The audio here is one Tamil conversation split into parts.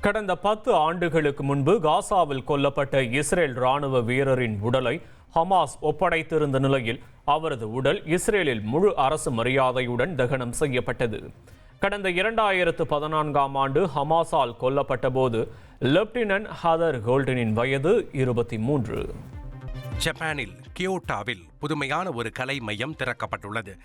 கடந்த 10 ஆண்டுகளுக்கு முன்பு காசாவில் கொல்லப்பட்ட இஸ்ரேல் ராணுவ வீரரின் உடலை ஹமாஸ் ஒப்படைத்திருந்த நிலையில் அவரது உடல் இஸ்ரேலில் முழு அரசு மரியாதையுடன் தகனம் செய்யப்பட்டது. கடந்த 2014ஆம் ஆண்டு ஹமாஸால் கொல்லப்பட்ட போது லெப்டினன்ட் ஹதர் கோல்டனின் வயது 23. ஜப்பானில் கியோட்டோவில் புதுமையான ஒரு கலை மையம் திறக்கப்பட்டுள்ளது.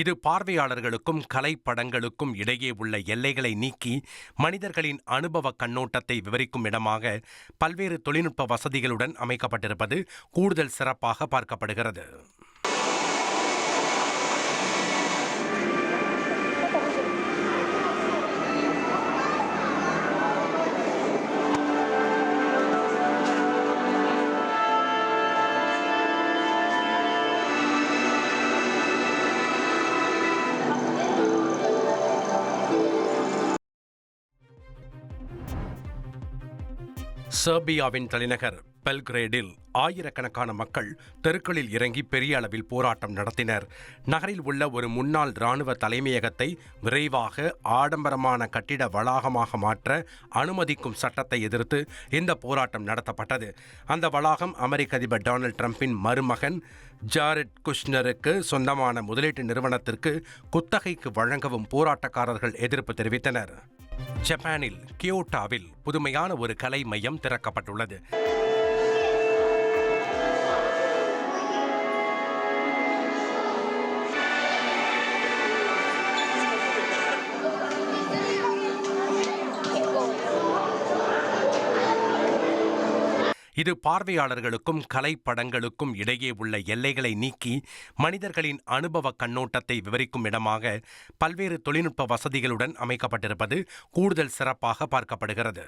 இது பார்வையாளர்களுக்கும் கலைப்படங்களுக்கும் இடையே உள்ள எல்லைகளை நீக்கி மனிதர்களின் அனுபவ கண்ணோட்டத்தை விவரிக்கும் இடமாக பல்வேறு தொழில்நுட்ப வசதிகளுடன் அமைக்கப்பட்டிருப்பது கூடுதல் சிறப்பாக பார்க்கப்படுகிறது. செர்பியாவின் தலைநகர் பெல்கிரேடில் ஆயிரக்கணக்கான மக்கள் தெருக்களில் இறங்கி பெரிய அளவில் போராட்டம் நடத்தினர். நகரில் உள்ள ஒரு முன்னாள் இராணுவ தலைமையகத்தை விரைவாக ஆடம்பரமான கட்டிட வளாகமாக மாற்ற அனுமதிக்கும் சட்டத்தை எதிர்த்து இந்த போராட்டம் நடத்தப்பட்டது. அந்த வளாகம் அமெரிக்க அதிபர் டொனால்ட் ட்ரம்பின் மருமகன் ஜாரெட் குஷ்னருக்கு சொந்தமான முதலீட்டு நிறுவனத்திற்கு குத்தகைக்கு வழங்கவும் போராட்டக்காரர்கள் எதிர்ப்பு தெரிவித்தனர். ஜப்பானில் கியோட்டோவில் புதுமையான ஒரு கலை மையம் திறக்கப்பட்டுள்ளது. இது பார்வையாளர்களுக்கும் கலைப்படங்களுக்கும் இடையே உள்ள எல்லைகளை நீக்கி மனிதர்களின் அனுபவ கண்ணோட்டத்தை விவரிக்கும் இடமாக பல்வேறு தொழில்நுட்ப வசதிகளுடன் அமைக்கப்பட்டிருப்பது கூடுதல் சிறப்பாக பார்க்கப்படுகிறது.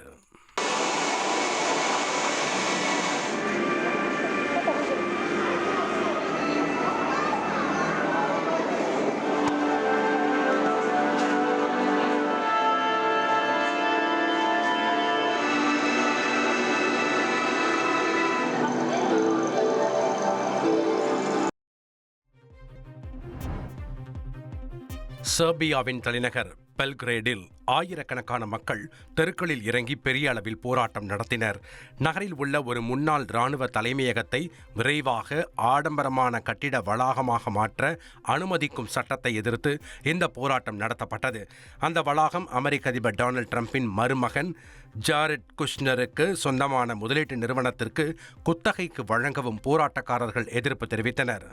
செர்பியாவின் தலைநகர் பெல்கிரேடில் ஆயிரக்கணக்கான மக்கள் தெருக்களில் இறங்கி பெரிய அளவில் போராட்டம் நடத்தினர். நகரில் உள்ள ஒரு முன்னாள் இராணுவ தலைமையகத்தை விரைவாக ஆடம்பரமான கட்டிட வளாகமாக மாற்ற அனுமதிக்கும் சட்டத்தை எதிர்த்து இந்த போராட்டம் நடத்தப்பட்டது. அந்த வளாகம் அமெரிக்க அதிபர் டொனால்ட் ட்ரம்பின் மருமகன் ஜாரெட் குஷ்னருக்கு சொந்தமான முதலீட்டு நிறுவனத்திற்கு குத்தகைக்கு வழங்கவும் போராட்டக்காரர்கள் எதிர்ப்பு தெரிவித்தனர்.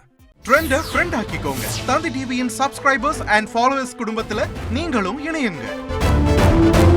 ட்ரெண்ட ஃப்ரெண்ட் ஆக்கிக்கோங்க. தந்தி டிவியின் சப்ஸ்கிரைபர்ஸ் அண்ட் ஃபாலோவர்ஸ் குடும்பத்துல நீங்களும் இணையுங்க.